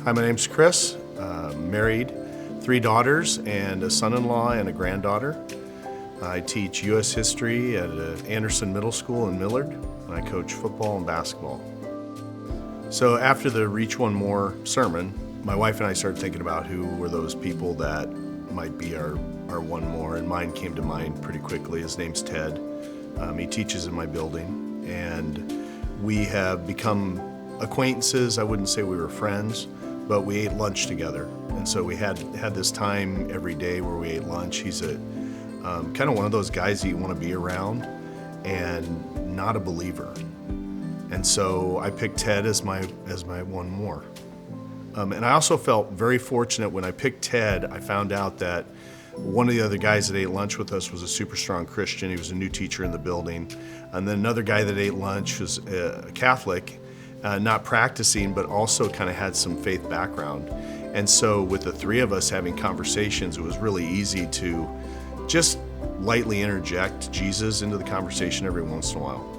Hi, my name's Chris. Married, 3 daughters and a son-in-law and a granddaughter. I teach U.S. history at Anderson Middle School in Millard, and I coach football and basketball. So after the Reach One More sermon, my wife and I started thinking about who were those people that might be our one more, and mine came to mind pretty quickly. His name's Ted. He teaches in my building, and we have become acquaintances. I wouldn't say we were friends, but we ate lunch together. And so we had this time every day where we ate lunch. He's a kind of one of those guys that you want to be around and not a believer. And so I picked Ted as my one more. And I also felt very fortunate when I picked Ted. I found out that one of the other guys that ate lunch with us was a super strong Christian. He was a new teacher in the building. And then another guy that ate lunch was a Catholic, not practicing, but also kind of had some faith background. And so with the 3 of us having conversations, it was really easy to just lightly interject Jesus into the conversation every once in a while.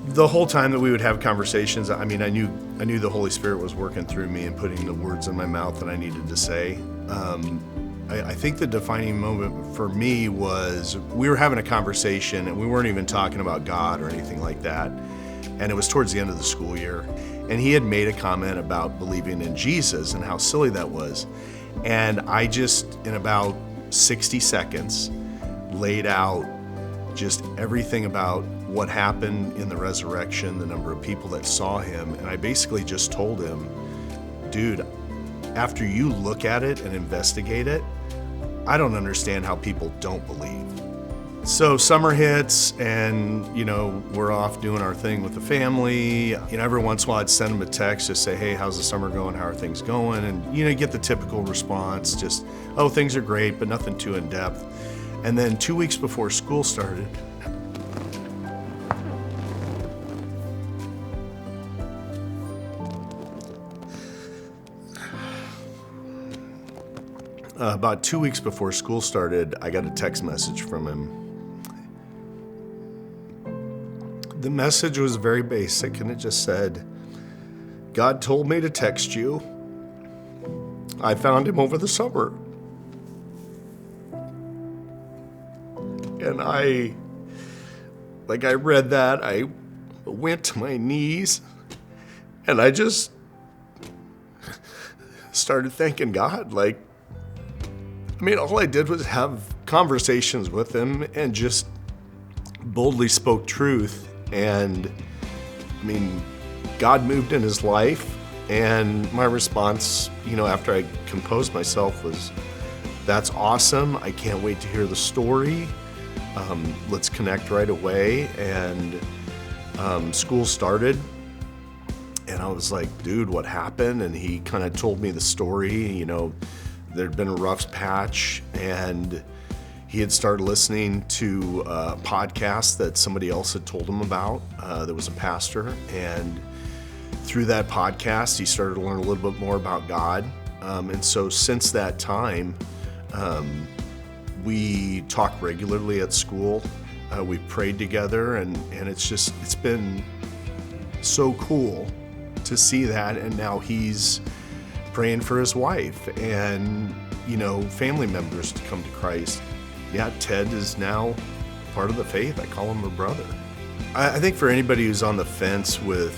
The whole time that we would have conversations, I mean, I knew the Holy Spirit was working through me and putting the words in my mouth that I needed to say. I think the defining moment for me was we were having a conversation and we weren't even talking about God or anything like that. And it was towards the end of the school year. And he had made a comment about believing in Jesus and how silly that was. And I just, in about 60 seconds, laid out just everything about what happened in the resurrection, the number of people that saw him. And I basically just told him, dude, after you look at it and investigate it, I don't understand how people don't believe. So summer hits and, we're off doing our thing with the family. Every once in a while I'd send them a text, just say, hey, how's the summer going? How are things going? And, you get the typical response, just, oh, things are great, but nothing too in depth. And then 2 weeks before school started, about 2 weeks before school started, I got a text message from him. The message was very basic, and it just said, God told me to text you. I found him over the summer. And I read that, I went to my knees, and I just started thanking God. All I did was have conversations with him and just boldly spoke truth. And God moved in his life. And my response, after I composed myself was, that's awesome. I can't wait to hear the story. Let's connect right away. And school started. And I was like, dude, what happened? And he kind of told me the story. There'd been a rough patch, and he had started listening to a podcast that somebody else had told him about. There was a pastor, and through that podcast, he started to learn a little bit more about God. And so since that time, we talk regularly at school. We prayed together, and it's been so cool to see that. And now he's praying for his wife and, family members to come to Christ. Yeah, Ted is now part of the faith. I call him a brother. I think for anybody who's on the fence with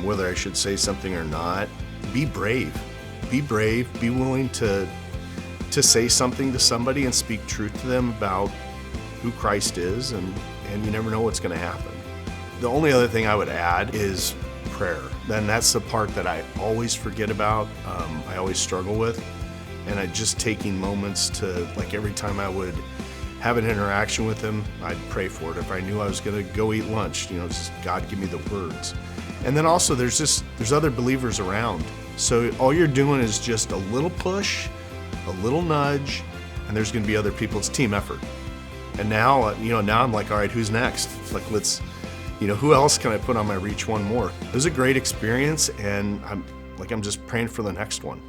whether I should say something or not, be brave. Be brave. Be willing to say something to somebody and speak truth to them about who Christ is, and you never know what's going to happen. The only other thing I would add is prayer. Then that's the part that I always forget about, I always struggle with. And I just taking moments to, every time I would have an interaction with him, I'd pray for it. If I knew I was gonna go eat lunch, just God give me the words. And then also there's other believers around. So all you're doing is just a little push, a little nudge, and there's gonna be other people. It's a team effort. And now, now I'm like, all right, who's next? Let's, who else can I put on my Reach One More? It was a great experience, and I'm just praying for the next one.